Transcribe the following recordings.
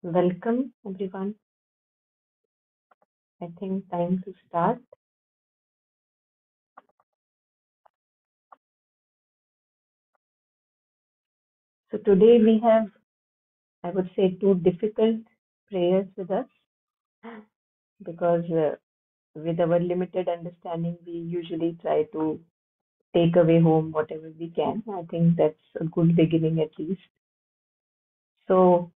Welcome, everyone. I think time to start. So today we have, I would say, two difficult prayers with us because with our limited understanding, we usually try to take away home whatever we can. I think that's a good beginning at least. So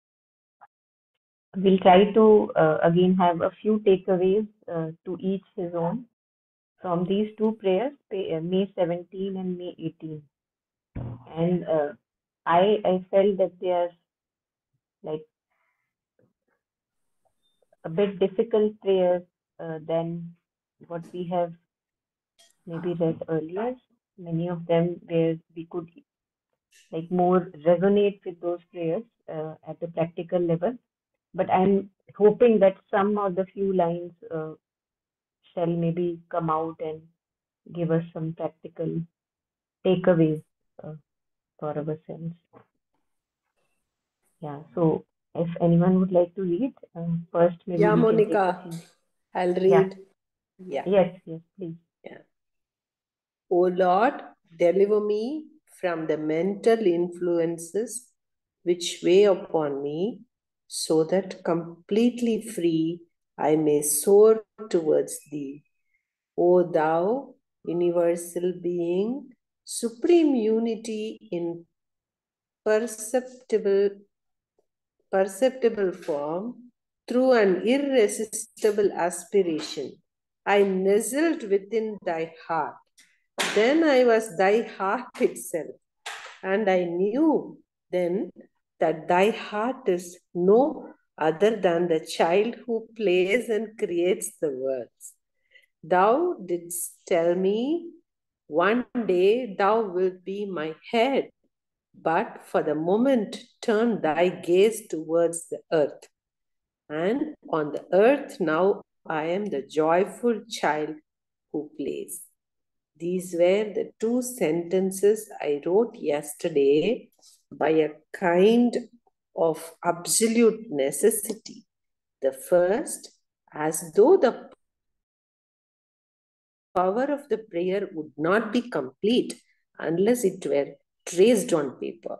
we'll try to again have a few takeaways to each his own from these two prayers, May 17 and May 18. And I felt that they are like a bit difficult prayers than what we have maybe read earlier. Many of them where we could like more resonate with those prayers at the practical level. But I'm hoping that some of the few lines shall maybe come out and give us some practical takeaways uh, for ourselves. Yeah. So if anyone would like to read, first maybe Yeah, we can take a Monica, few. I'll Yeah. read. Yeah. Yes. Yes. Please. Yeah. O Lord, deliver me from the mental influences which weigh upon me, so that completely free I may soar towards Thee. O Thou, universal being, supreme unity in perceptible form, through an irresistible aspiration, I nestled within thy heart. Then I was thy heart itself, and I knew then that thy heart is no other than the child who plays and creates the words. Thou didst tell me, one day thou wilt be my head, but for the moment turn thy gaze towards the earth. And on the earth now I am the joyful child who plays. These were the two sentences I wrote yesterday by a kind of absolute necessity. The first, as though the power of the prayer would not be complete unless it were traced on paper.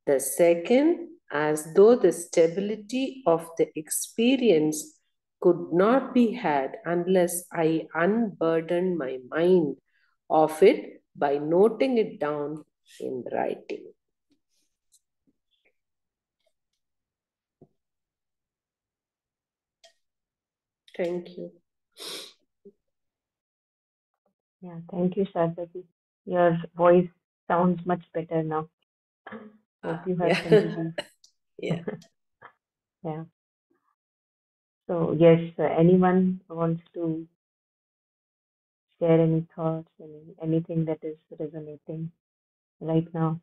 The second, as though the stability of the experience could not be had unless I unburdened my mind of it by noting it down in writing. Thank you. Yeah, thank you, Sarvati. Your voice sounds much better now. Hope you have some Yeah. relief. Yeah. Yeah. So yes, anyone wants to share any thoughts, anything that is resonating right now?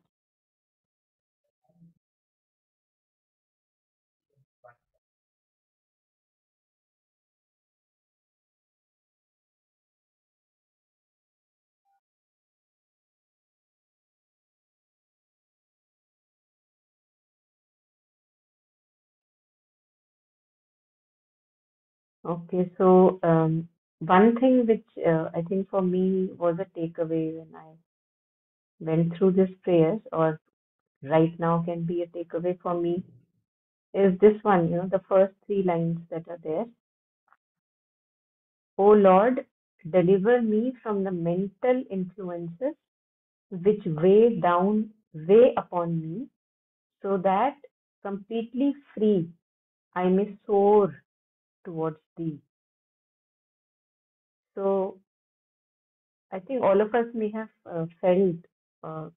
Okay, so one thing which I think for me was a takeaway when I went through this prayers, or right now can be a takeaway for me, is this one, the first three lines that are there. O Lord, deliver me from the mental influences which weigh upon me, so that completely free I may soar towards thee. So I think all of us may have felt uh,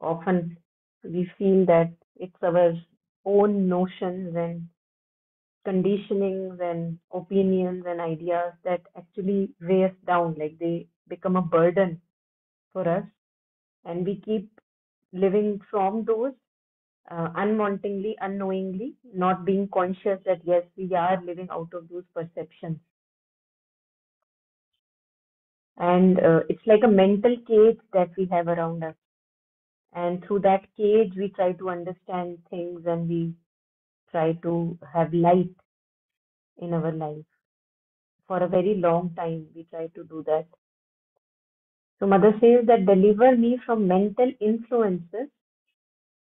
often we feel that it's our own notions and conditionings and opinions and ideas that actually weigh us down, like they become a burden for us, and we keep living from those unwantingly, unknowingly, not being conscious that yes, we are living out of those perceptions. And it's like a mental cage that we have around us. And through that cage, we try to understand things and we try to have light in our life. For a very long time, we try to do that. So Mother says that deliver me from mental influences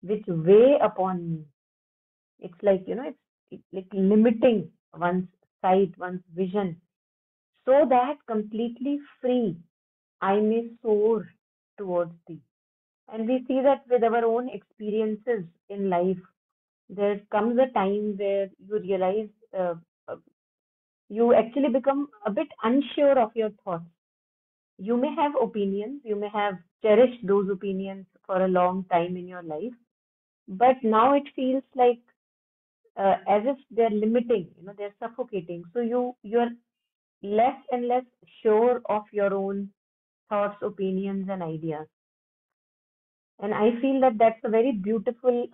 which weigh upon me. It's like, it's like limiting one's sight, one's vision, so that completely free I may soar towards thee. And we see that with our own experiences in life, there comes a time where you realize uh, you actually become a bit unsure of your thoughts. You may have opinions, you may have cherished those opinions for a long time in your life, but now it feels like as if they're limiting, they're suffocating. So you're less and less sure of your own thoughts, opinions, and ideas. And I feel that that's a very beautiful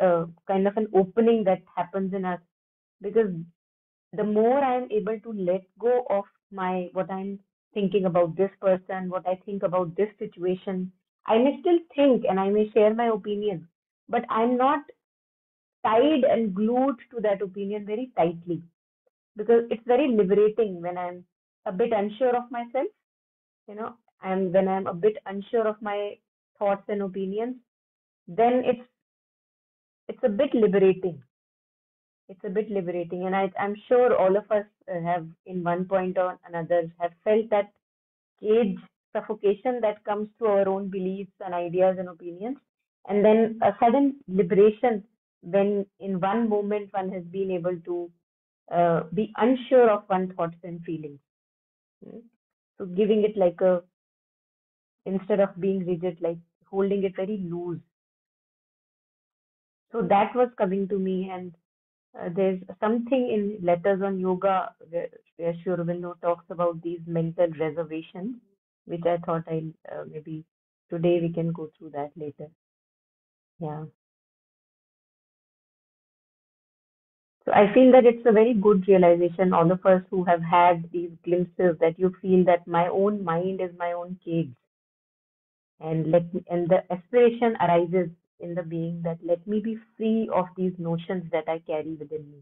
kind of an opening that happens in us, because the more I'm able to let go of my what I'm thinking about this person, what I think about this situation, I may still think and I may share my opinion, but I'm not tied and glued to that opinion very tightly, because it's very liberating when I'm a bit unsure of myself, and when I'm a bit unsure of my thoughts and opinions, then it's a bit liberating. It's a bit liberating, and I'm sure all of us have, in one point or another, have felt that cage suffocation that comes to our own beliefs and ideas and opinions, and then a sudden liberation when, in one moment, one has been able to be unsure of one's thoughts and feelings. Mm. So giving it like a, instead of being rigid, like holding it very loose. So that was coming to me, and there's something in Letters on Yoga where Sri Aurobindo talks about these mental reservations, which I thought I'll maybe today we can go through that later. Yeah. So I feel that it's a very good realization, all of us who have had these glimpses, that you feel that my own mind is my own cage, and and the aspiration arises in the being that let me be free of these notions that I carry within me.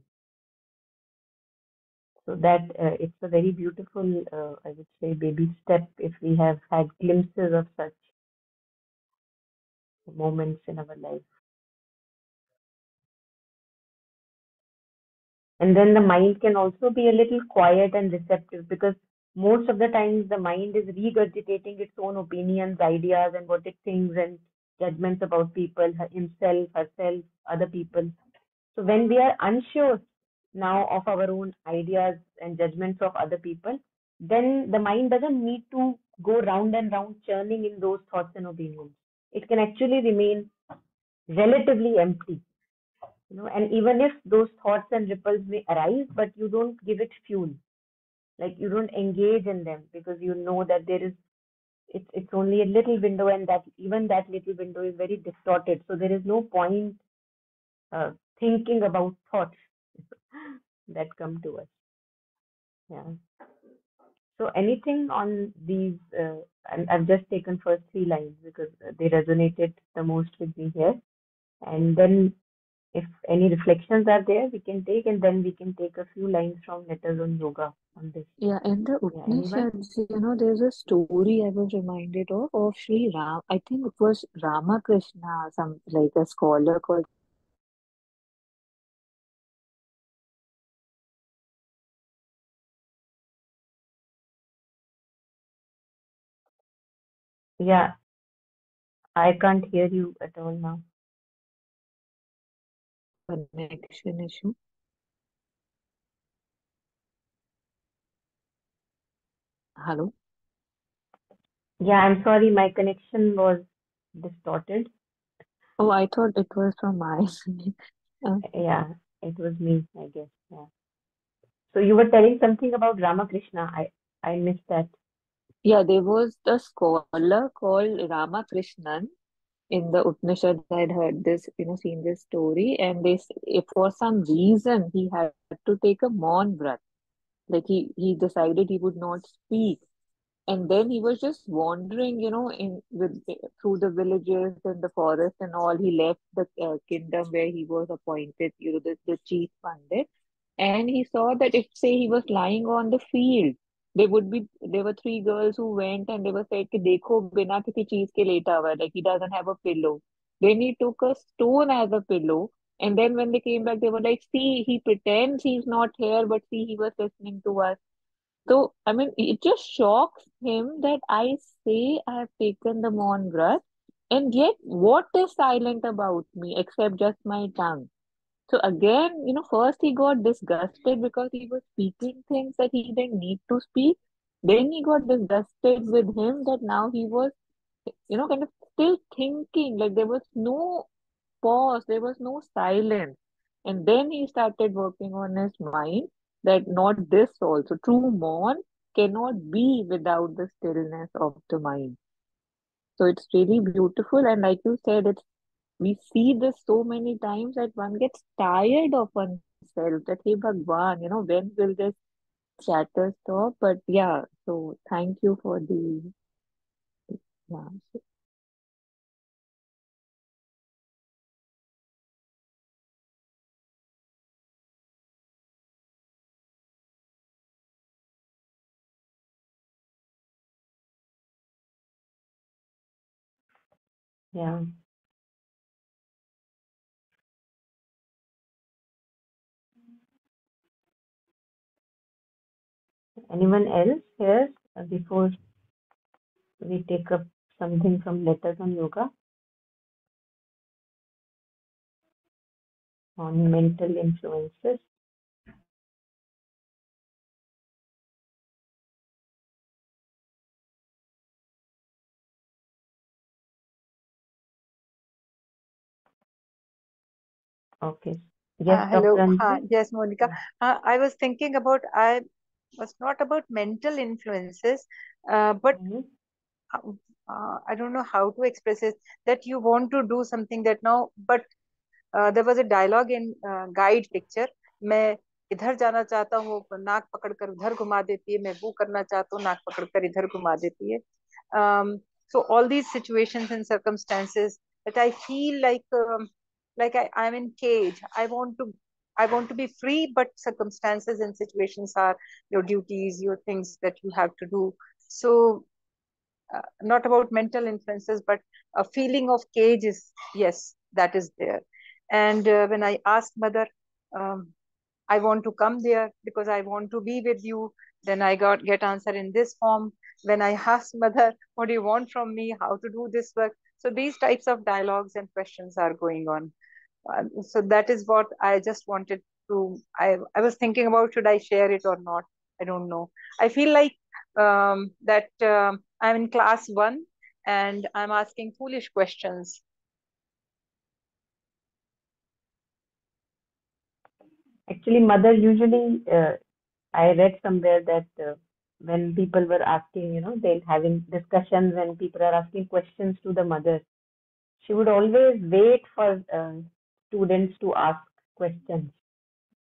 So that it's a very beautiful, I would say, baby step if we have had glimpses of such moments in our life. And then the mind can also be a little quiet and receptive, because most of the times the mind is regurgitating its own opinions, ideas, and what it thinks, and judgments about people, himself, herself, other people. So when we are unsure now of our own ideas and judgments of other people, then the mind doesn't need to go round and round churning in those thoughts and opinions. It can actually remain relatively empty, and even if those thoughts and ripples may arise, but you don't give it fuel, like you don't engage in them, because you know that it's only a little window, and that even that little window is very distorted. So there is no point uh, thinking about thoughts that come to us. Yeah. So anything on these, I've just taken first three lines because they resonated the most with me here. And then if any reflections are there, we can take, and then we can take a few lines from Letters on Yoga on this. Yeah, in the Yeah, anyone? Upanishads, there's a story I was reminded of Sri Ram. I think it was Ramakrishna, some like a scholar called Ramakrishna. Yeah, I can't hear you at all now. Connection issue. Hello? Yeah, I'm sorry, my connection was distorted. Oh, I thought it was from my side. Okay. Yeah, it was me, I guess. Yeah. So you were telling something about Ramakrishna. I missed that. Yeah, there was a scholar called Ramakrishnan in the Upanishads. I'd heard this, seen this story, and if for some reason he had to take a maun vrat, like he decided he would not speak And then he was just wandering, in with through the villages and the forest and all. He left the kingdom where he was appointed, the chief pandit, and he saw that if say he was lying on the field, there were three girls who went and they were said कि देखो बिना किसी चीज के लेटा हुआ है, like he doesn't have a pillow. Then he took a stone as a pillow, and then when they came back, they were like, see, he pretends he's not here, but see, he was listening to us. So, I mean, it just shocks him that I say I have taken the Mon breath, and yet what is silent about me except just my tongue? So again, first he got disgusted because he was speaking things that he didn't need to speak. Then he got disgusted with him that now he was, kind of still thinking, like there was no pause, there was no silence. And then he started working on his mind that not this also. True mourn cannot be without the stillness of the mind. So it's really beautiful. And like you said, we see this so many times that one gets tired of oneself, that hey Bhagwan, when will this chatter stop? But yeah, so thank you for the yeah. Yeah. Anyone else here before we take up something from Letters on Yoga on mental influences? Okay. Yes, Hello. Dr. Anjali? Yes, Monica. Yeah. I was thinking about, I was not about mental influences, but Mhm. uh, I don't know how to express it, that you want to do something that now, but there was a dialogue in guide picture. मैं इधर जाना चाहता हूँ, नाक पकड़कर उधर घुमा देती है, मैं वो करना चाहता हूँ, नाक पकड़कर इधर घुमा देती है. So all these situations and circumstances that I feel like I'm in cage. I want to be free, but circumstances and situations are your duties, your things that you have to do. So not about mental influences, but a feeling of cage is, yes, that is there. And when I asked mother, um, I want to come there because I want to be with you, then I get answer in this form. When I asked mother, what do you want from me, how to do this work? So these types of dialogues and questions are going on. So that is what I just wanted to, I was thinking about, should I share it or not? I don't know. I feel like that I'm in class 1 and I'm asking foolish questions. Actually, mother usually, I read somewhere that when people were asking, they're having discussions and people are asking questions to the mother, she would always wait for students to ask questions.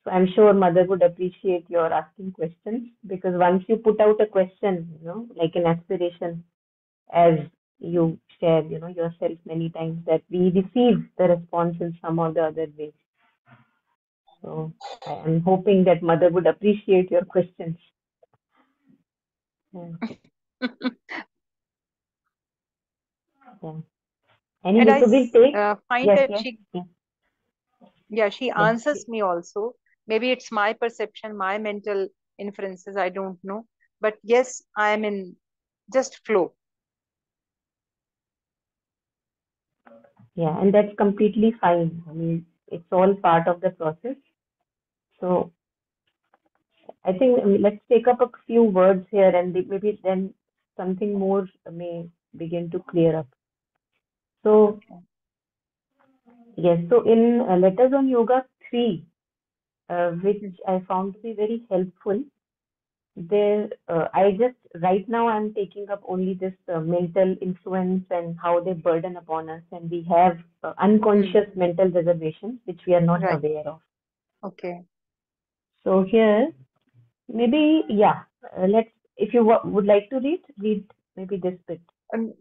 So I'm sure mother would appreciate your asking questions because once you put out a question, like an aspiration, as you shared, yourself many times, that we receive the response in some or the other way. So I am hoping that mother would appreciate your questions. Yeah. Yeah. And Anyway, so we'll take, find yes, that yes, yes, she yes. answers me also. Maybe it's my perception, my mental inferences, I don't know. But yes, I'm in just flow. Yeah, and that's completely fine. I mean, it's all part of the process. So I think let's take up a few words here and maybe then something more may begin to clear up. So, yes, so in Letters on Yoga 3, which I found to be very helpful, there, I just, right now, I'm taking up only this mental influence and how they burden upon us, and we have unconscious mental reservations which we are not Right. aware of. Okay. So, here, maybe, yeah, let's If you would like to read maybe this bit.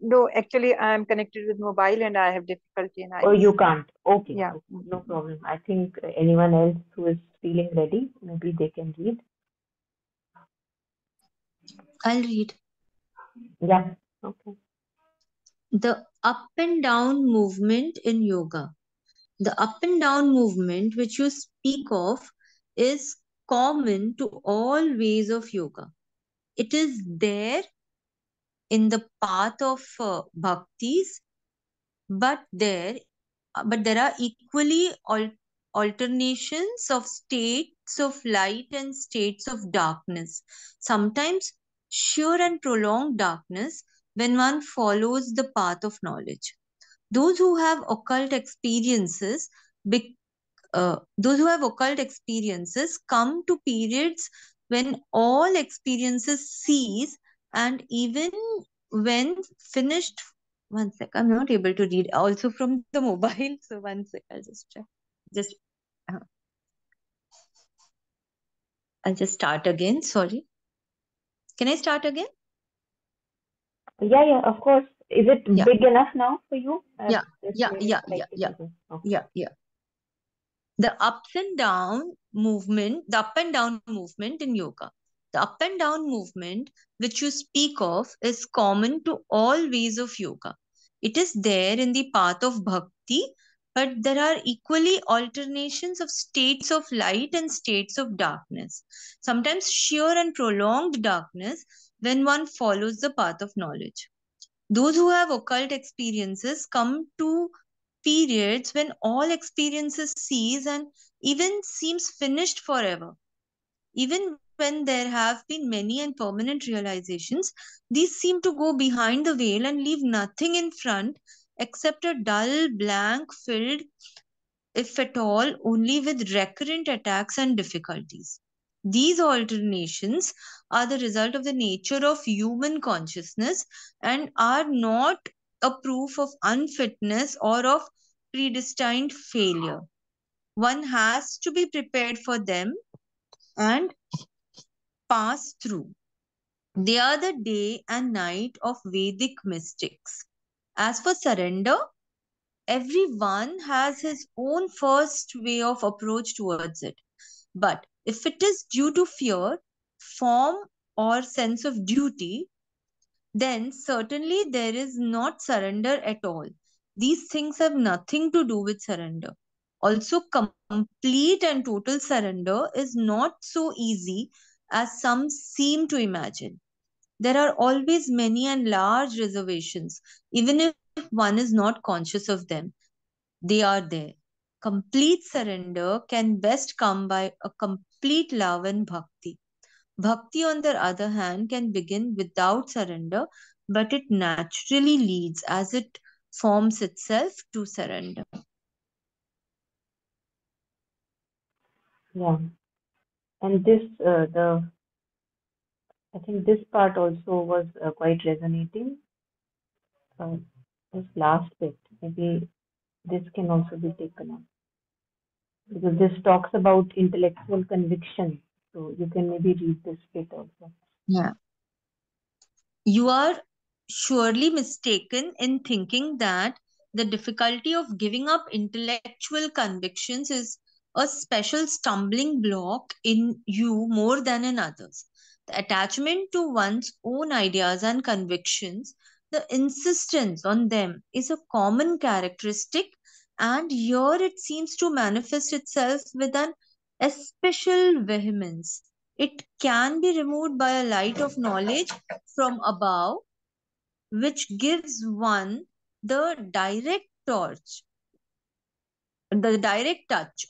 No, actually, I am connected with mobile and I have difficulty in Oh, eyes. you can't. Okay, Yeah. okay, no problem. I think anyone else who is feeling ready, maybe they can read. I'll read. Yeah, okay. The up and down movement in yoga. The up and down movement which you speak of is common to all ways of yoga. It is there in the path of bhaktis, but there are equally alternations of states of light and states of darkness, sometimes sure and prolonged darkness when one follows the path of knowledge. Those who have occult experiences come to periods when all experiences cease, and even when finished. One sec, I'm not able to read also from the mobile. So one sec, I'll just check. Uh, I'll just start again. Sorry. Can I start again? Yeah, of course. Is it Yeah. big enough now for you? Yeah. The up and down movement in yoga. The up and down movement which you speak of is common to all ways of yoga. It is there in the path of bhakti, but there are equally alternations of states of light and states of darkness, sometimes sheer and prolonged darkness when one follows the path of knowledge. Those who have occult experiences come to periods when all experiences cease and even seems finished forever. Even when there have been many and permanent realizations, these seem to go behind the veil and leave nothing in front except a dull blank filled, if at all, only with recurrent attacks and difficulties. These alternations are the result of the nature of human consciousness and are not a proof of unfitness or of predestined failure. One has to be prepared for them and pass through. They are the day and night of Vedic mystics. As for surrender, everyone has his own first way of approach towards it. But if it is due to fear, form, or sense of duty, then certainly there is not surrender at all. These things have nothing to do with surrender. Also, complete and total surrender is not so easy as some seem to imagine. There are always many and large reservations, even if one is not conscious of them. They are there. Complete surrender can best come by a complete love and bhakti. Bhakti, on the other hand, can begin without surrender, but it naturally leads as it forms itself to surrender. Yeah. And I think this part also was quite resonating. This last bit, maybe this can also be taken up because this talks about intellectual conviction. So you can maybe read this bit also. Yeah. You are surely mistaken in thinking that the difficulty of giving up intellectual convictions is a special stumbling block in you more than in others. The attachment to one's own ideas and convictions, the insistence on them, is a common characteristic, and here it seems to manifest itself with an especial vehemence. It can be removed by a light of knowledge from above, which gives one the direct touch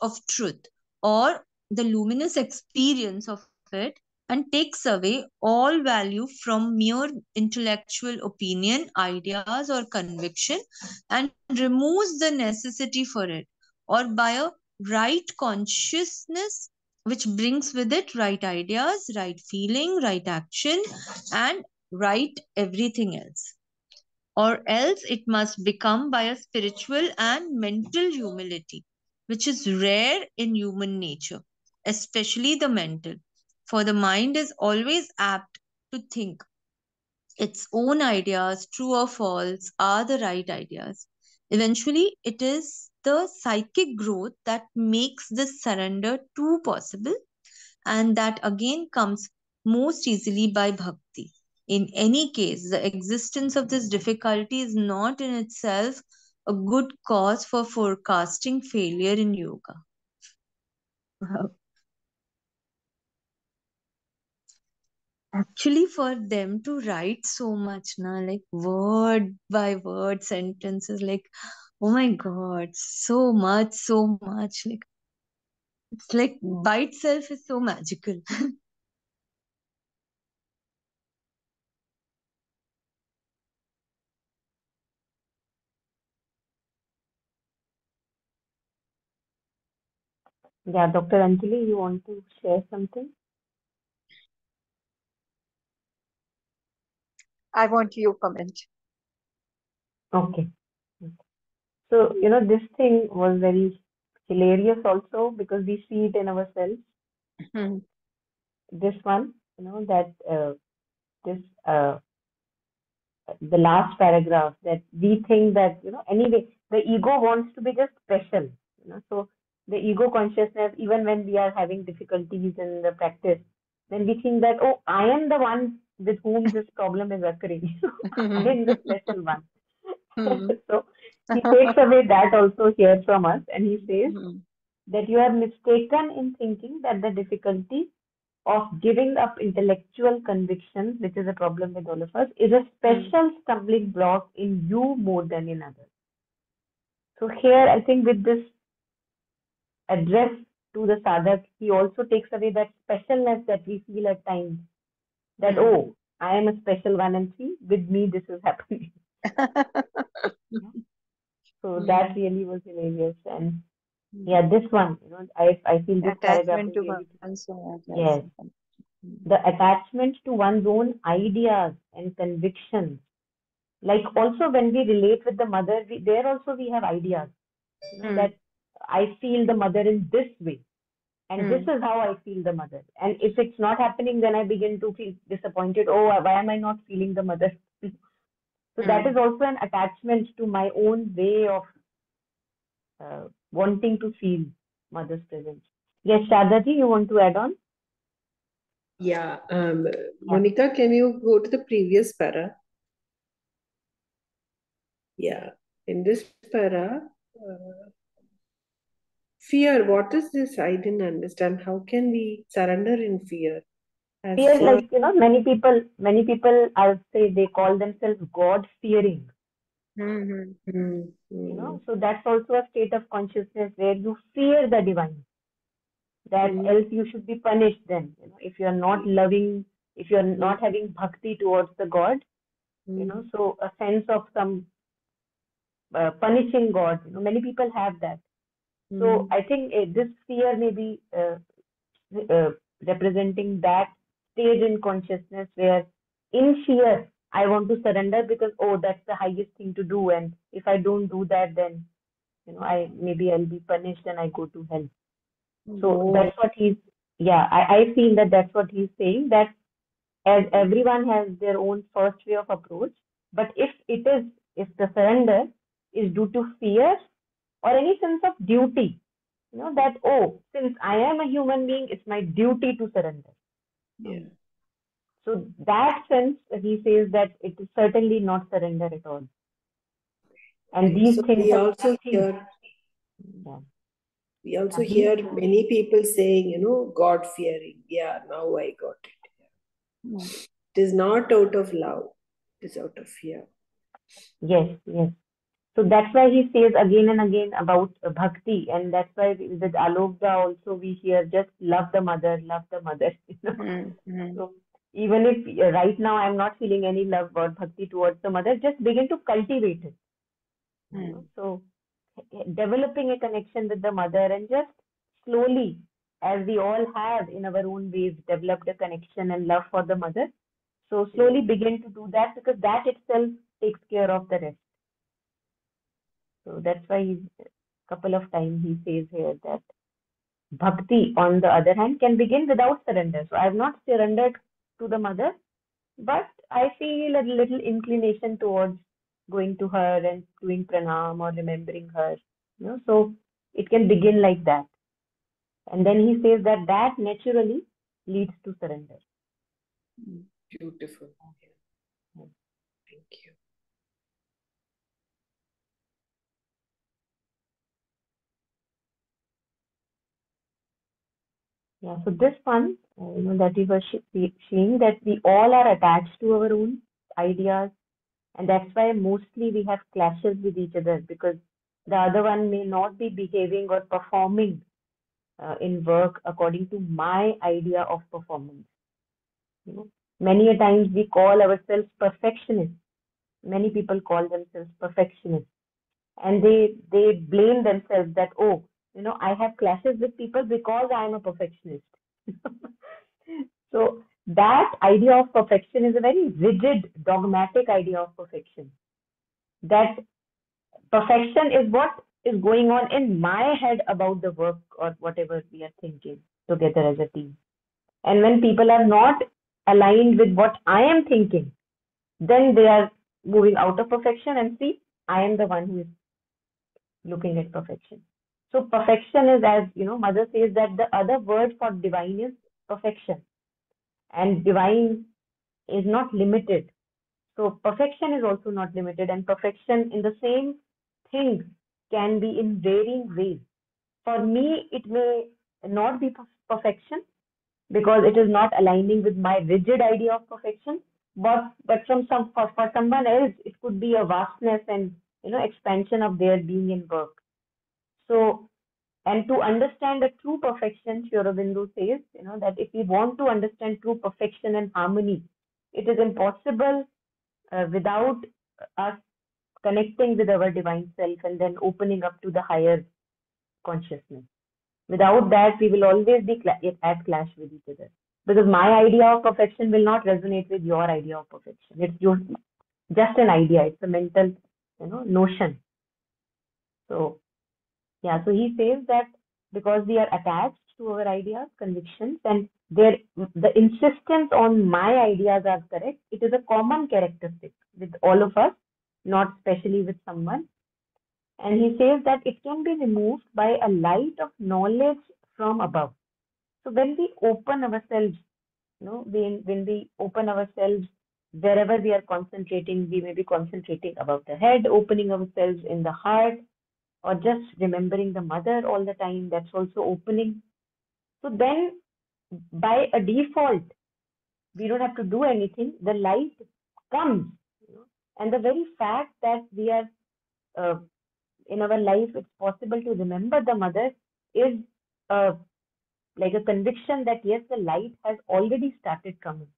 of truth, or the luminous experience of it, and takes away all value from mere intellectual opinion, ideas, or conviction, and removes the necessity for it, or by a right consciousness, which brings with it right ideas, right feeling, right action, and right everything else. Or else it must become by a spiritual and mental humility, which is rare in human nature, especially the mental. For the mind is always apt to think its own ideas, true or false, are the right ideas. Eventually, it is the psychic growth that makes this surrender too possible, and that again comes most easily by bhakti. In any case, the existence of this difficulty is not in itself a good cause for forecasting failure in yoga. Actually, for them to write so much, like word by word sentences, like, oh my God, so much, so much. Like, it's like by itself is so magical. Yeah, Dr. Anjali, you want to share something? I want you comment. Okay. So, this thing was very hilarious also because we see it in ourselves. Hmm. This one, that this the last paragraph, that we think that, anyway, the ego wants to be just special, so the ego consciousness, even when we are having difficulties in the practice, then we think that, oh, I am the one with whom this problem is occurring. I am the special one. Hmm. So he takes away that also here from us, and he says Hmm. that you are mistaken in thinking that the difficulty of giving up intellectual convictions, which is a problem with all of us, is a special stumbling block in you more than in others. So here, I think with this address to the sadhak, he also takes away that specialness that we feel at times, that, oh, I am a special one, and see, with me this is happening. So that really was hilarious. And yeah, this one, I feel this paragraph Attachment is to really, one's own yes, ideas. the attachment to one's own ideas and convictions. Like also when we relate with the mother, there also we have ideas, that I feel the mother in this way, and this is how I feel the mother. And if it's not happening, then I begin to feel disappointed. Oh, why am I not feeling the mother? So that is also an attachment to my own way of wanting to feel mother's presence. Yes, Shadaji, you want to add on? Yeah. Yeah. Monica, can you go to the previous para? Yeah. In this para, fear, what is this? I didn't understand. How can we surrender in fear? Fear, For like, many people, I'll say they call themselves God fearing. So that's also a state of consciousness where you fear the divine, that else you should be punished then. If you're not loving, if you're not having bhakti towards the God, so a sense of some punishing God, many people have that. So I think this fear may be uh, representing that stage in consciousness where in fear I want to surrender because, oh, that's the highest thing to do, and if I don't do that, then I'll be punished and I go to hell. So that's what I feel that that's what he's saying, that as everyone has their own first way of approach, but if the surrender is due to fear or any sense of duty, that, oh, since I am a human being, it's my duty to surrender. yeah. So that sense, he says that it is certainly not surrender at all. And these So things we are also nothing. we also These hear things, many people saying, God fearing. Yeah, now I got it. It is not out of love, it is out of fear. yes. So that's why he says again and again about bhakti, and that's why with Alokda also we hear just love the mother, love the mother. So even if right now I'm not feeling any love or bhakti towards the mother, just begin to cultivate it. So developing a connection with the mother, and just slowly, as we all have in our own ways developed a connection and love for the mother, so slowly begin to do that, because that itself takes care of the rest. So that's why a couple of times he says here that bhakti, on the other hand, can begin without surrender. So I have not surrendered to the mother, but I feel a little inclination towards going to her and doing pranam or remembering her. So it can begin like that. And then he says that that naturally leads to surrender. Beautiful. Yeah. Thank you. Yeah, so this one, that we were seeing that we all are attached to our own ideas, and that's why mostly we have clashes with each other, because the other one may not be behaving or performing in work according to my idea of performance. Many a times we call ourselves perfectionists. Many people call themselves perfectionists, and they blame themselves that, oh, I have clashes with people because I am a perfectionist. So that idea of perfection is a very rigid, dogmatic idea of perfection. That perfection is what is going on in my head about the work or whatever we are thinking together as a team. And when people are not aligned with what I am thinking, then they are moving out of perfection and see, I am the one who is looking at perfection. So perfection is, as Mother says, that the other word for divine is perfection. And divine is not limited. So perfection is also not limited, and perfection in the same thing can be in varying ways. For me, it may not be perfection because it is not aligning with my rigid idea of perfection. But for someone else, it could be a vastness and expansion of their being in work. So, and to understand the true perfection, Sri Aurobindo says, that if we want to understand true perfection and harmony, it is impossible without us connecting with our divine self and then opening up to the higher consciousness. Without that, we will always be at clash with each other. Because my idea of perfection will not resonate with your idea of perfection. It's just an idea. It's a mental, notion. So, yeah. So he says that because we are attached to our ideas, convictions, and the insistence on my ideas are correct, it is a common characteristic with all of us, not especially with someone. And he says that it can be removed by a light of knowledge from above. So when we open ourselves, when we open ourselves wherever we are concentrating, we may be concentrating about the head, opening ourselves in the heart, or just remembering the mother all the time, that's also opening. So then by a default, we don't have to do anything, the light comes. And the very fact that we are in our life, it's possible to remember the mother is like a conviction that yes, the light has already started coming.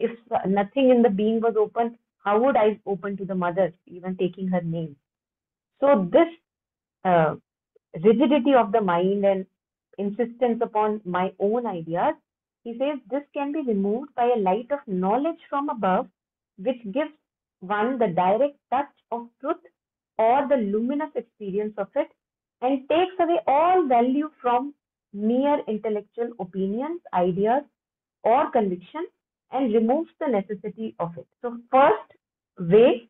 If nothing in the being was open, how would I open to the mother, even taking her name? So this uh, rigidity of the mind and insistence upon my own ideas, he says this can be removed by a light of knowledge from above, which gives one the direct touch of truth or the luminous experience of it, and takes away all value from mere intellectual opinions, ideas, or conviction, and removes the necessity of it. So, first way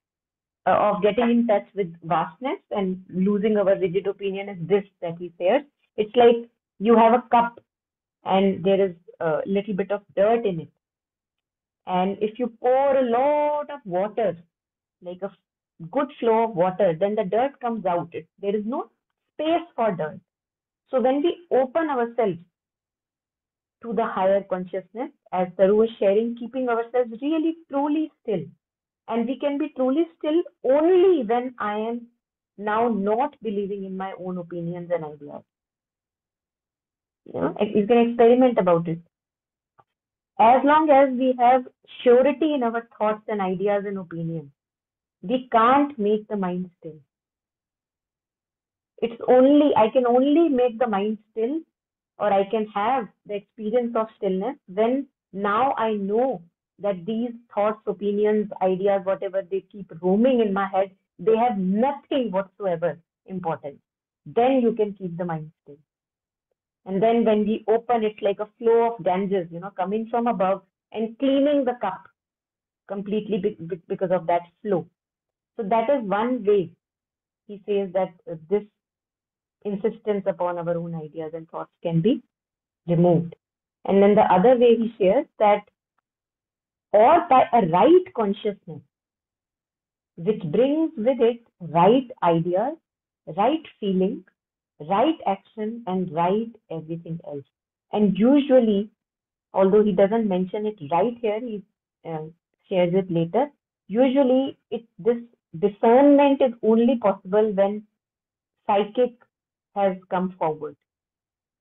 of getting in touch with vastness and losing our rigid opinion is this that he says. It's like you have a cup and there is a little bit of dirt in it. And if you pour a lot of water, like a good flow of water, then the dirt comes out. There is no space for dirt. So when we open ourselves to the higher consciousness, as Taru was sharing, keeping ourselves really truly still. And we can be truly still only when I am now not believing in my own opinions and ideas. You can experiment about it. As long as we have surety in our thoughts and ideas and opinions, we can't make the mind still. I can only make the mind still, or I can have the experience of stillness when now I know that these thoughts, opinions, ideas, whatever they keep roaming in my head, they have nothing whatsoever important. Then you can keep the mind still. And then when we open, it's like a flow of Ganges, coming from above and cleaning the cup completely because of that flow. So that is one way he says that this insistence upon our own ideas and thoughts can be removed. And then the other way he shares that, or by a right consciousness, which brings with it right ideas, right feeling, right action, and right everything else. And usually, although he doesn't mention it right here, he uh, shares it later. Usually, this discernment is only possible when psychic has come forward.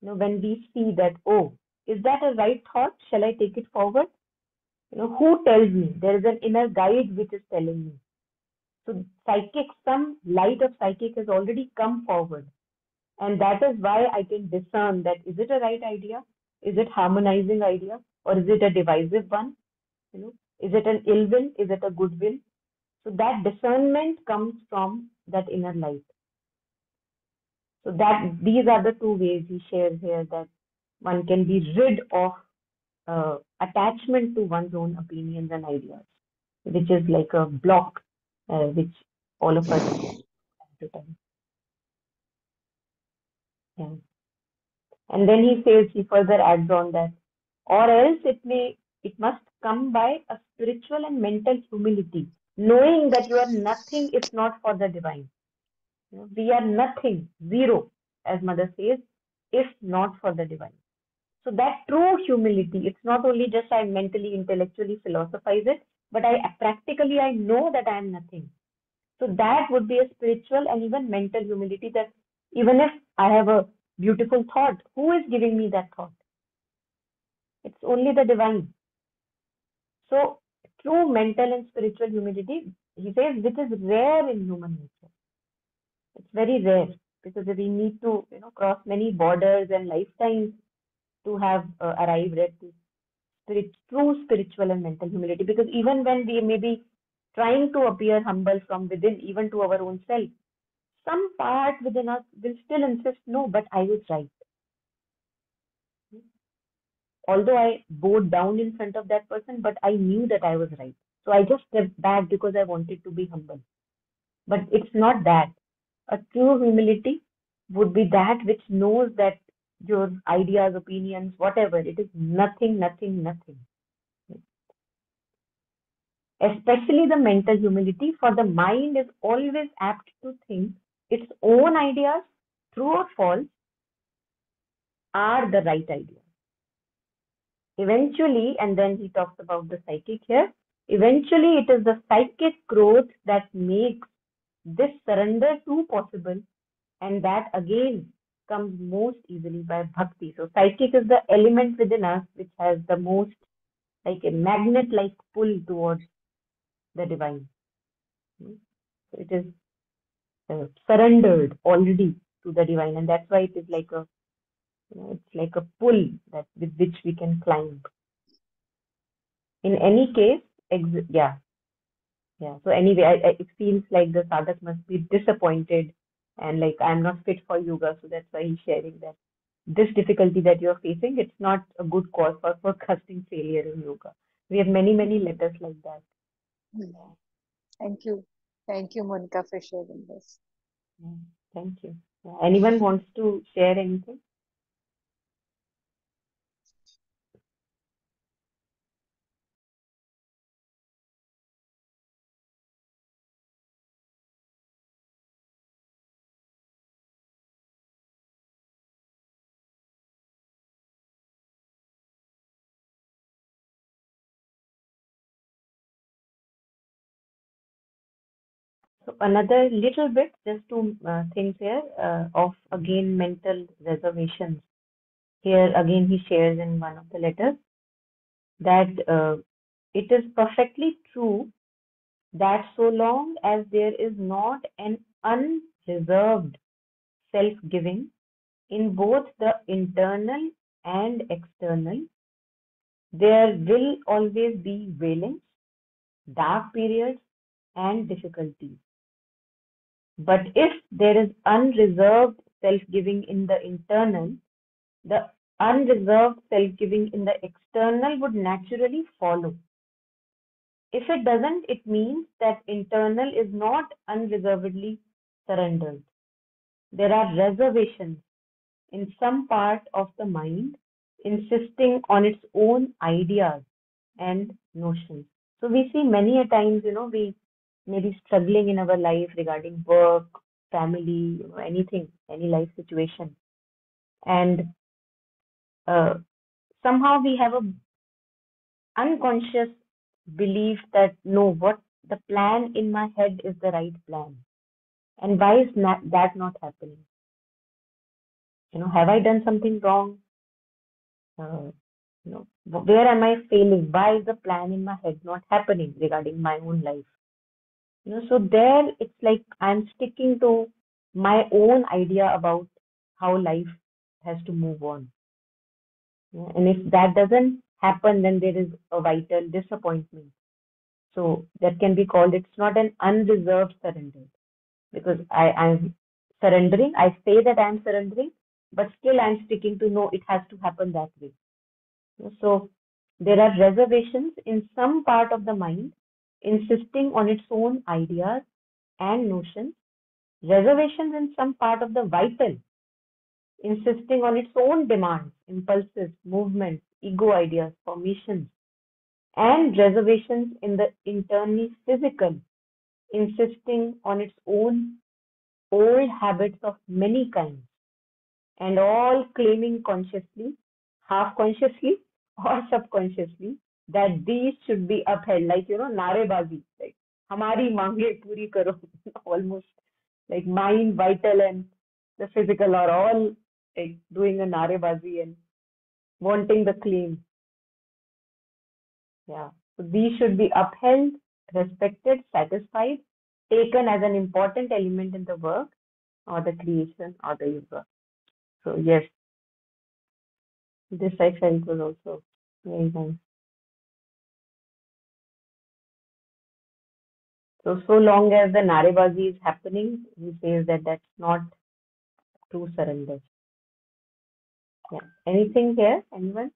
When we see that, oh, is that a right thought? Shall I take it forward? Who tells me? There is an inner guide which is telling me. So psychic, some light of psychic has already come forward. And that is why I can discern that is it a right idea? Is it harmonizing idea? Or is it a divisive one? Is it an ill will? Is it a good will? So that discernment comes from that inner light. So that these are the two ways he shares here that one can be rid of attachment to one's own opinions and ideas, which is like a block which all of us face at the time. Yeah. And then he further adds on that, or else it must come by a spiritual and mental humility, knowing that you are nothing if not for the divine. We are nothing, zero, as Mother says, if not for the divine. So that true humility, it's not only just I mentally, intellectually philosophize it, but I practically I know that I am nothing. So that would be a spiritual and even mental humility, that even if I have a beautiful thought, who is giving me that thought? It's only the divine. So true mental and spiritual humility, he says, which is rare in human nature. It's very rare because we need to cross many borders and lifetimes to have arrived at this true spiritual and mental humility. Because even when we may be trying to appear humble from within, even to our own self, some part within us will still insist, no, but I was right. Although I bowed down in front of that person, but I knew that I was right. So I just stepped back because I wanted to be humble. But it's not that. A true humility would be that which knows that your ideas, opinions, whatever, it is nothing, nothing, nothing. Especially the mental humility, for the mind is always apt to think its own ideas, true or false, are the right ideas. Eventually, and then he talks about the psychic here, eventually it is the psychic growth that makes this surrender to possible, and that again comes most easily by bhakti. So psychic is the element within us which has the most, like a magnet-like pull towards the divine. So it is surrendered already to the divine, and that's why it is like a, it's like a pull that with which we can climb. In any case, yeah. So anyway, it feels like the sadhak must be disappointed and like I'm not fit for yoga, so that's why he's sharing that this difficulty that you're facing, it's not a good cause for forecasting failure in yoga. We have many, many letters like that. Thank you. Thank you, Monica, for sharing this. Thank you. Anyone wants to share anything? So another little bit, just two things here of again mental reservations. Here again he shares in one of the letters that it is perfectly true that so long as there is not an unreserved self-giving in both the internal and external, there will always be wailings, dark periods, and difficulties. But if there is unreserved self-giving in the internal, the unreserved self-giving in the external would naturally follow. If it doesn't, it means that internal is not unreservedly surrendered. There are reservations in some part of the mind insisting on its own ideas and notions. So we see many a times, we may be struggling in our life regarding work, family, anything, any life situation. And uh, somehow we have a unconscious belief that no, what the plan in my head is the right plan. And why is that not happening? Have I done something wrong? Uh, where am I failing? Why is the plan in my head not happening regarding my own life? So there it's like I'm sticking to my own idea about how life has to move on. And if that doesn't happen, then there is a vital disappointment. So that can be called, it's not an unreserved surrender, because I'm surrendering. I say that I'm surrendering, but still I'm sticking to no, it has to happen that way. So there are reservations in some part of the mind insisting on its own ideas and notions, reservations in some part of the vital insisting on its own demands, impulses, movements, ego ideas, formations, and reservations in the internal physical insisting on its own old habits of many kinds, and all claiming consciously, half consciously, or subconsciously that these should be upheld, like narebazi, like hamari mange puri karo, almost like mind, vital, and the physical are all like doing a narebazi and wanting the claim. Yeah, so these should be upheld, respected, satisfied, taken as an important element in the work or the creation or the user. So yes, this I felt was also very nice. So long as the narebazi is happening, he says that that's not true surrender. Yeah. Anything here? Anyone?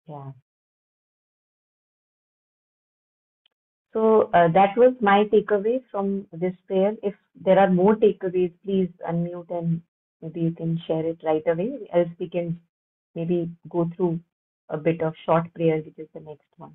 Yeah. So that was my takeaway from this prayer. If there are more takeaways, please unmute and maybe you can share it right away. Else we can maybe go through a bit of short prayer, which is the next one.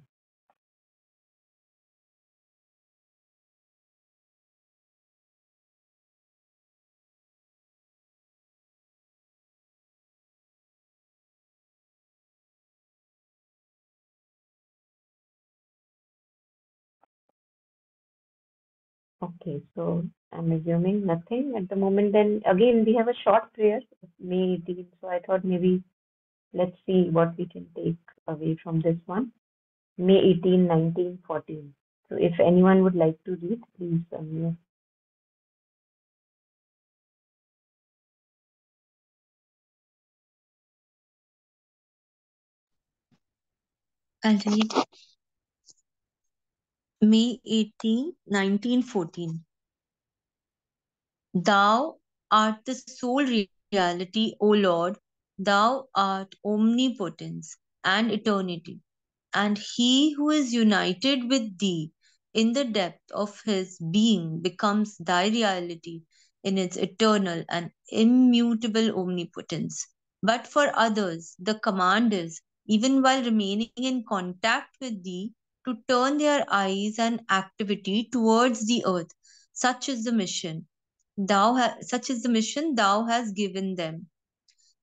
Okay, so I'm assuming nothing at the moment. Then again, we have a short prayer, May 18th. So I thought maybe let's see what we can take away from this one. May 18, 19, 14. So if anyone would like to read, please unmute. I'll read. May 18, 1914. Thou art the sole reality, O Lord. Thou art omnipotence and eternity. And he who is united with thee in the depth of his being becomes thy reality in its eternal and immutable omnipotence. But for others, the command is, even while remaining in contact with thee, to turn their eyes and activity towards the earth. Such is the mission thou hast given them.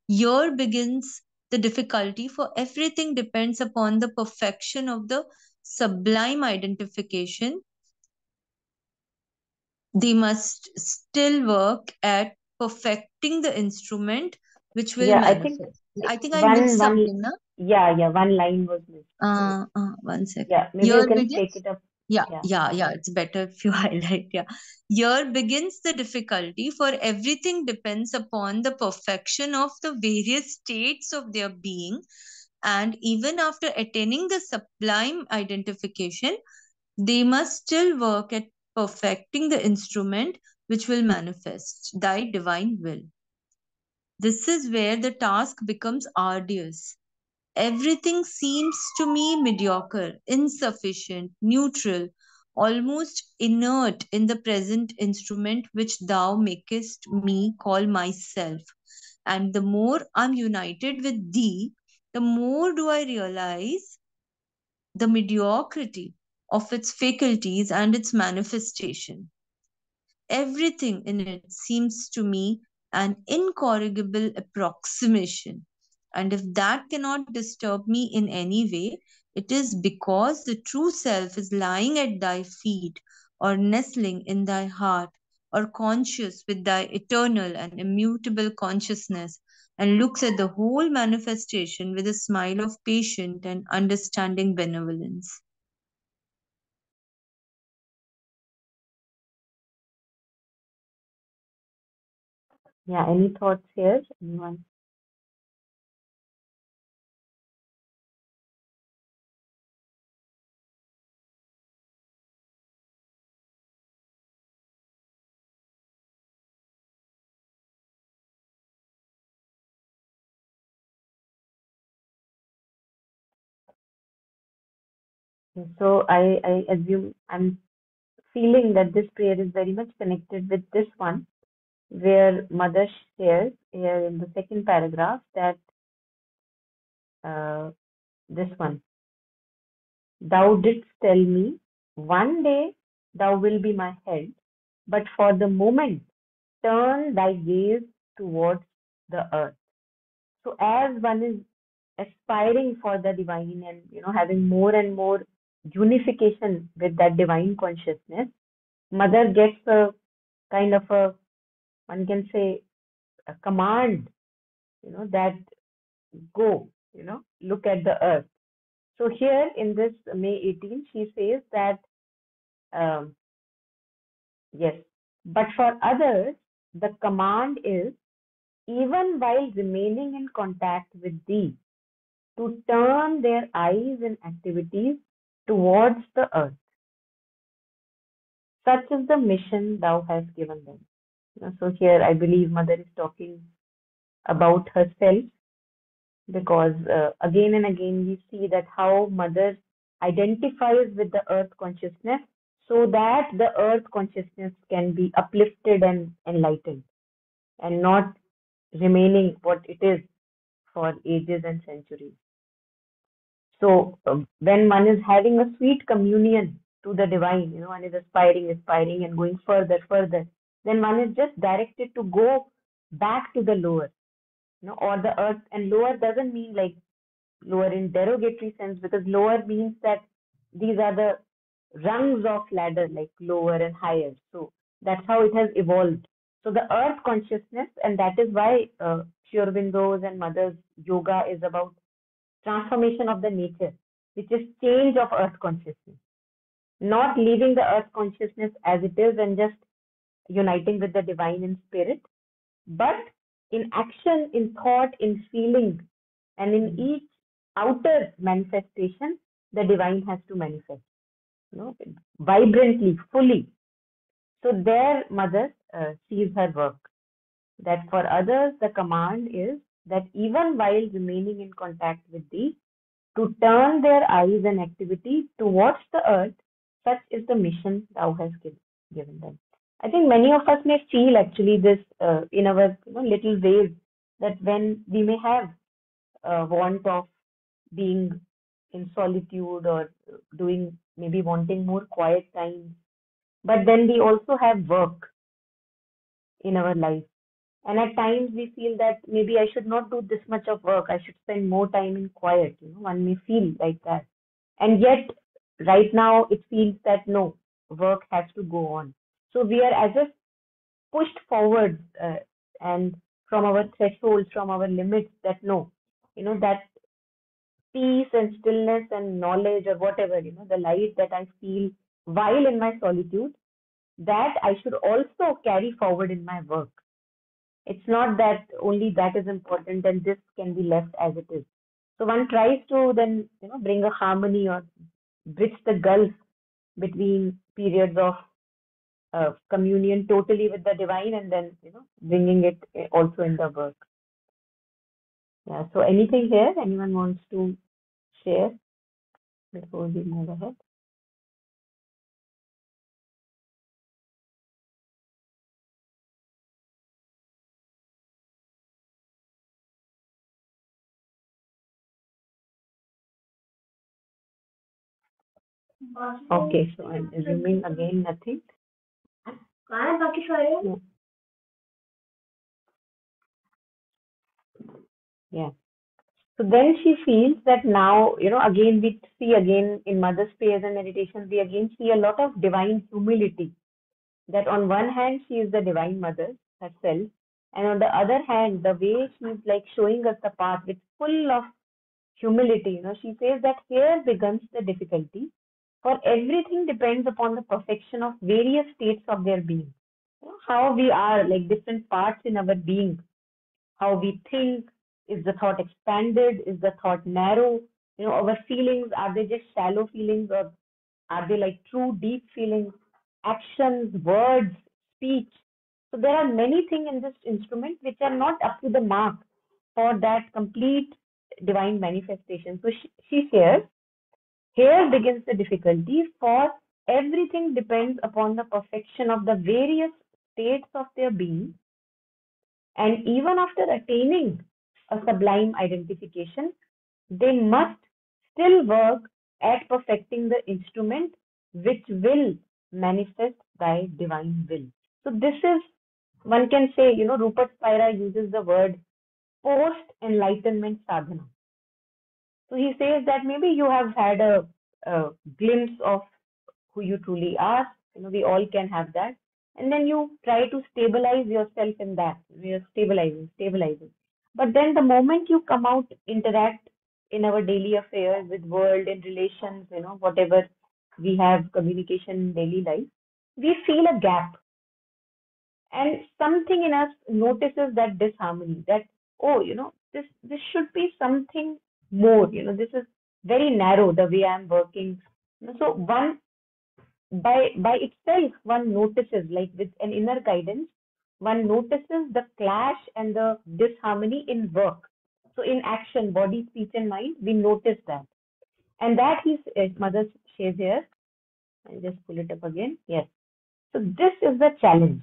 Here begins the difficulty, for everything depends upon the perfection of the sublime identification. They must still work at perfecting the instrument which will Yeah, I think manifest. I think I missed something, na? yeah, one line was missed. So, 1 second. yeah, maybe you Here can take begins. it up. Yeah, Yeah. it's better if you highlight. Yeah. Here begins the difficulty, for everything depends upon the perfection of the various states of their being. And even after attaining the sublime identification, they must still work at perfecting the instrument which will manifest thy divine will. This is where the task becomes arduous. Everything seems to me mediocre, insufficient, neutral, almost inert in the present instrument which thou makest me call myself. And the more I'm united with thee, the more do I realize the mediocrity of its faculties and its manifestation. Everything in it seems to me an incorrigible approximation. And if that cannot disturb me in any way, it is because the true self is lying at thy feet, or nestling in thy heart, or conscious with thy eternal and immutable consciousness, and looks at the whole manifestation with a smile of patient and understanding benevolence. Yeah, any thoughts here? Anyone? So I assume I'm feeling that this prayer is very much connected with this one, where Mother shares here in the second paragraph that uh, this one, thou didst tell me, one day thou will be my head, but for the moment turn thy gaze towards the earth. So as one is aspiring for the divine and having more and more unification with that divine consciousness, Mother gets a kind of a, one can say, a command, that go, look at the earth. So here in this May 18, she says that, um, yes, but for others, the command is, even while remaining in contact with thee, to turn their eyes and activities towards the earth. Such is the mission thou hast given them. So here I believe Mother is talking about herself, because again and again we see that how Mother identifies with the earth consciousness so that the earth consciousness can be uplifted and enlightened, and not remaining what it is for ages and centuries. So when one is having a sweet communion to the divine, one is aspiring and going further, then one is just directed to go back to the lower, or the earth. And lower doesn't mean like lower in derogatory sense, because lower means that these are the rungs of ladder, like lower and higher. So that's how it has evolved. So the earth consciousness, and that is why Sri Aurobindo's and Mother's yoga is about transformation of the nature, which is change of earth consciousness, not leaving the earth consciousness as it is and just uniting with the divine in spirit, but in action, in thought, in feeling, and in each outer manifestation, the divine has to manifest, vibrantly, fully. So there, Mother sees her work. That for others, the command is that even while remaining in contact with thee, to turn their eyes and activity towards the earth, such is the mission thou hast given them. I think many of us may feel actually this in our little ways, that when we may have a want of being in solitude, or doing, maybe wanting more quiet time, but then we also have work in our life. And at times we feel that maybe I should not do this much of work. I should spend more time in quiet. One may feel like that. And yet, right now, it feels that no, work has to go on. So we are as if pushed forward, and from our thresholds, from our limits, that no, that peace and stillness and knowledge, or whatever, the light that I feel while in my solitude, that I should also carry forward in my work. It's not that only that is important and this can be left as it is. So one tries to then, bring a harmony or bridge the gulf between periods of communion totally with the divine and then, bringing it also in the work. Yeah. So anything here anyone wants to share before we move ahead? Okay, so I'm assuming again nothing. Yeah. Yeah. So then she feels that now, again we see again in Mother's prayers and meditations, we again see a lot of divine humility. That on one hand, she is the divine mother herself, and on the other hand, the way she's like showing us the path with full of humility, she says that here begins the difficulty, for everything depends upon the perfection of various states of their being. How we are, like different parts in our being, how we think, is the thought expanded, is the thought narrow, our feelings, are they just shallow feelings or are they like true deep feelings, actions, words, speech? So there are many things in this instrument which are not up to the mark for that complete divine manifestation. So she shares, here begins the difficulty, for everything depends upon the perfection of the various states of their being, and even after attaining a sublime identification, they must still work at perfecting the instrument which will manifest by divine will. So this is, one can say, Rupert Spira uses the word post-enlightenment sadhana. So he says that maybe you have had a glimpse of who you truly are. We all can have that. And then you try to stabilize yourself in that. You're stabilizing. But then the moment you come out, interact in our daily affairs with world and relations, whatever we have communication in daily life, we feel a gap. And something in us notices that disharmony, that, oh, this should be something more, this is very narrow the way I'm working. So one by itself, one notices, like with an inner guidance, one notices the clash and the disharmony in work. So in action, body, speech, and mind, we notice that. And that Mother shares here. I'll just pull it up again. Yes. So this is the challenge.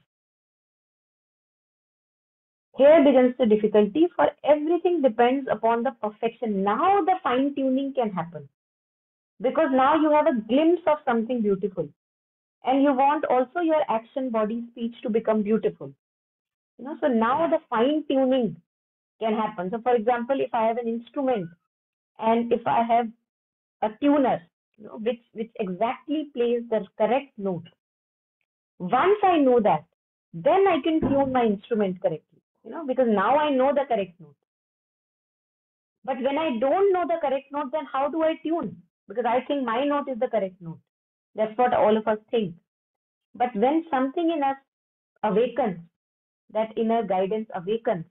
Here begins the difficulty, for everything depends upon the perfection. Now the fine tuning can happen, because now you have a glimpse of something beautiful. And you want also your action, body, speech to become beautiful. So now the fine tuning can happen. So for example, if I have an instrument and if I have a tuner, which exactly plays the correct note, once I know that, then I can tune my instrument correctly, because now I know the correct note. But when I don't know the correct note, then how do I tune? Because I think my note is the correct note. That's what all of us think. But when something in us awakens, that inner guidance awakens,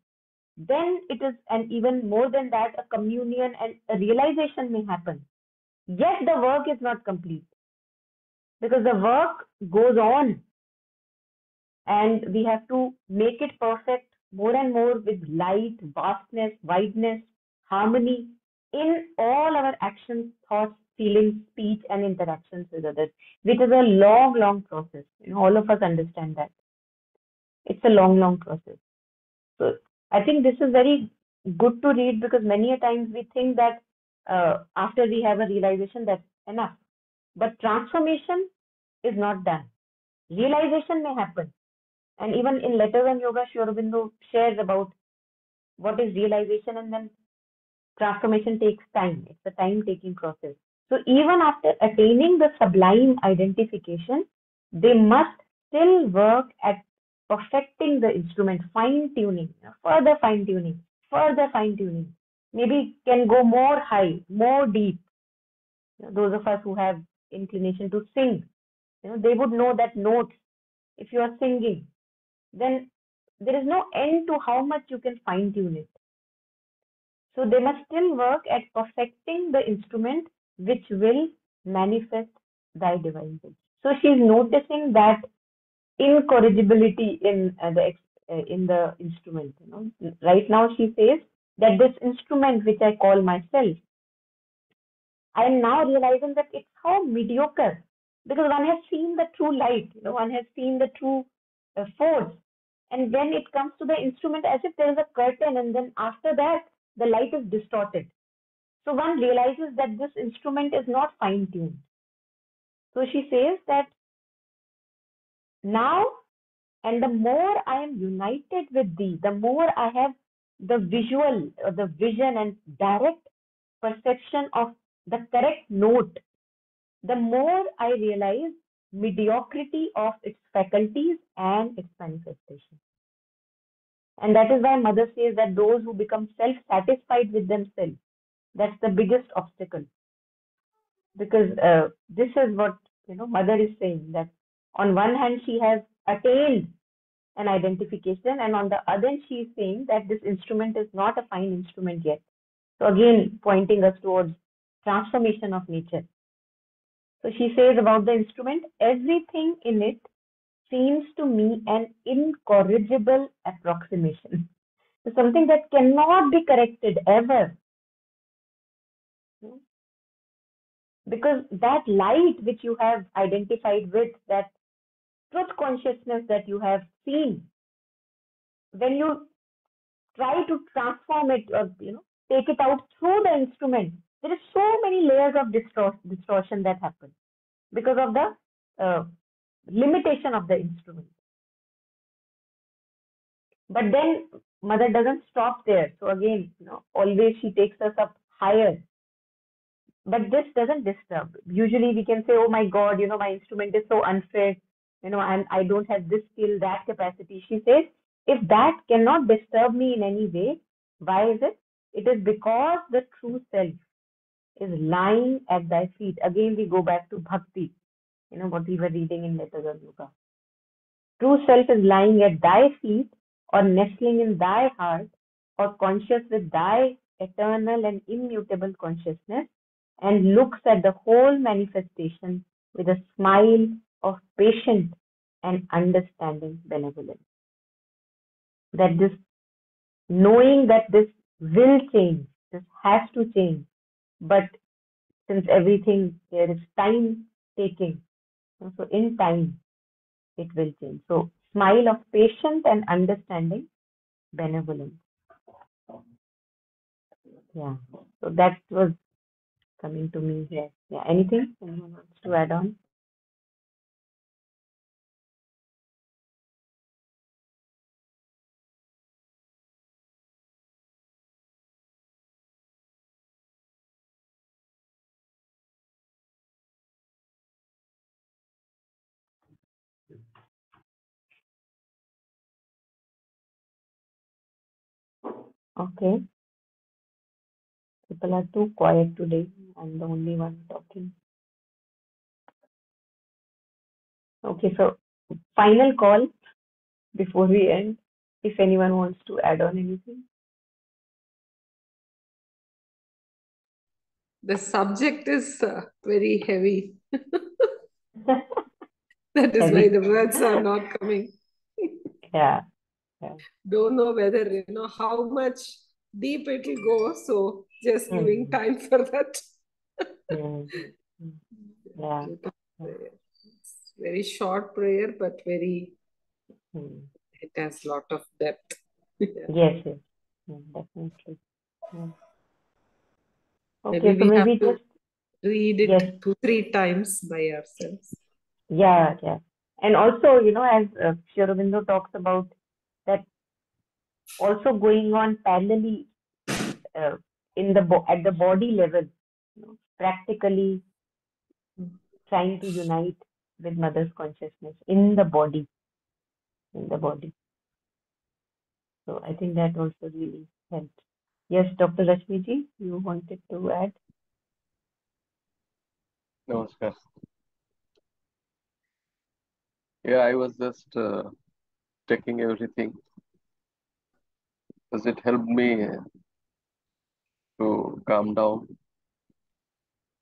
then it is, and even more than that, a communion and a realization may happen. Yet the work is not complete, because the work goes on and we have to make it perfect more and more with light, vastness, wideness, harmony in all our actions, thoughts, feelings, speech, and interactions with others, which is a long, long process. All of us understand that. It's a long, long process. So I think this is very good to read, because many a times we think that after we have a realization, that's enough. But transformation is not done. Realization may happen. And even in Letters on Yoga, Sri Aurobindo shares about what is realization, and then transformation takes time. It's a time-taking process. So even after attaining the sublime identification, they must still work at perfecting the instrument, fine-tuning, further fine-tuning, further fine-tuning. Maybe can go more high, more deep. Those of us who have inclination to sing, They would know that notes. If you are singing, then there is no end to how much you can fine tune it. So they must still work at perfecting the instrument which will manifest thy devices. So she's noticing that incorrigibility in the instrument. Right now she says that this instrument which I call myself, I am now realizing that it's so mediocre because one has seen the true light, one has seen the true force. And when it comes to the instrument, as if there is a curtain, and then after that, the light is distorted. So one realizes that this instrument is not fine tuned. So she says that now, and the more I am united with thee, the more I have the visual, the vision and direct perception of the correct note, the more I realize mediocrity of its faculties and its manifestation. And that is why Mother says that those who become self-satisfied with themselves, that's the biggest obstacle. Because this is what Mother is saying, that on one hand she has attained an identification, and on the other she is saying that this instrument is not a fine instrument yet. So again, pointing us towards transformation of nature. So she says about the instrument, everything in it seems to me an incorrigible approximation. So something that cannot be corrected ever. Because that light which you have identified with, that truth consciousness that you have seen, when you try to transform it or take it out through the instrument, there is so many layers of distortion that happen because of the limitation of the instrument. But then Mother doesn't stop there. So again, always she takes us up higher. But this doesn't disturb. Usually we can say, oh my God, my instrument is so unfit, I don't have this skill, that capacity. She says, if that cannot disturb me in any way, why is it? It is because the true self is lying at thy feet. Again, we go back to bhakti, what we were reading in Letters of Yoga. True self is lying at thy feet, or nestling in thy heart, or conscious with thy eternal and immutable consciousness, and looks at the whole manifestation with a smile of patient and understanding benevolence. That this, knowing that this will change, this has to change, but since everything here is time taking, so in time it will change. So smile of patient and understanding benevolence. Yeah. So that was coming to me here. Yeah. Anything anyone wants to add on? Okay. People are too quiet today. I'm the only one talking. Okay. So final call before we end. If anyone wants to add on anything. The subject is very heavy. That is why Heavy. the words are not coming. Yeah. Yeah. Don't know whether, how much deep it will go. So just giving Mm. time for that. Mm. Yeah. It's very short prayer, but very, Mm. it has lot of depth. Yes. Yes. Definitely. Yeah. Maybe Okay. So we have maybe to just read yes. it 2-3 times by ourselves. Yeah. Yeah. And also, as Sri Aurobindo talks about that, also going on parallelly uh, at the body level, practically trying to unite with Mother's consciousness in the body. So I think that also really helped. Yes, Dr. Rashmiji, you wanted to add? Namaskar. Yeah, I was just checking everything because it helped me to calm down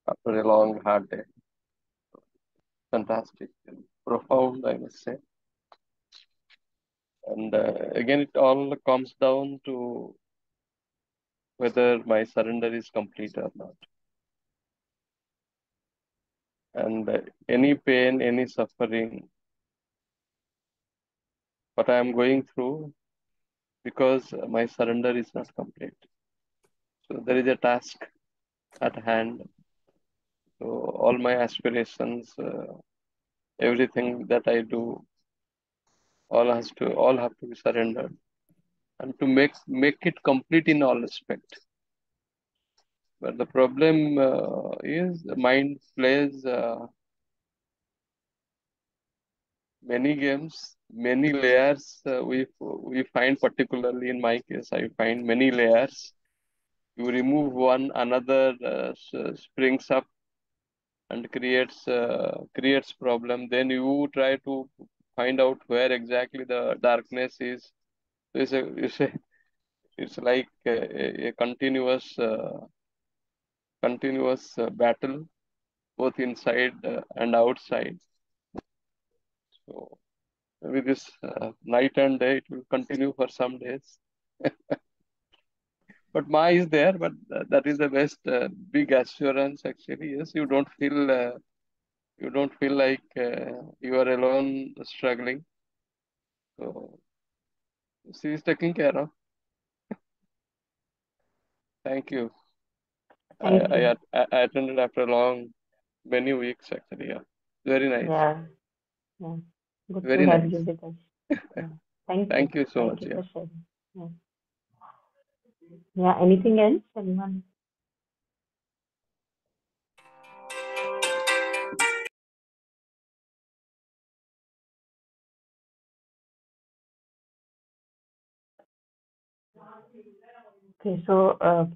after a long, hard day. Fantastic, and profound, I must say. And again, it all comes down to whether my surrender is complete or not. And any pain, any suffering, what I am going through, because my surrender is not complete. So there is a task at hand. So all my aspirations, everything that I do, all have to be surrendered, and to make it complete in all respect. But the problem is the mind plays many games, many layers. We find, particularly in my case, I find many layers. You remove one, another springs up and creates problem. Then you try to find out where exactly the darkness is. It's like a continuous battle, both inside and outside. So maybe this night and day, it will continue for some days. But Ma is there, but that is the best big assurance actually. Yes, you don't feel like you are alone struggling. So she is taking care of. Thank you. Thank you. I attended after many weeks actually. Yeah, very nice. Yeah, yeah. Good to Very have nice. you with us. Yeah. Thank you. Thank you so Thank much. you Yeah. for sharing. Yeah. Yeah. Anything else? Anyone? Okay. So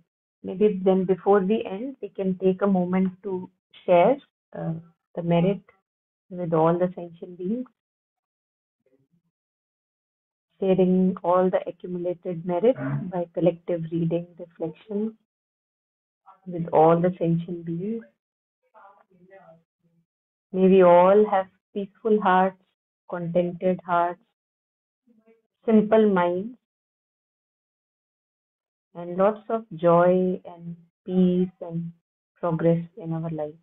maybe then before we end, we can take a moment to share uh, the merit with all the sentient beings, sharing all the accumulated merit by collective reading, reflection with all the sentient beings. May we all have peaceful hearts, contented hearts, simple minds, and lots of joy and peace and progress in our life.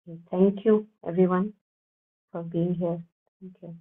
Okay, thank you, everyone, for being here. Thank you.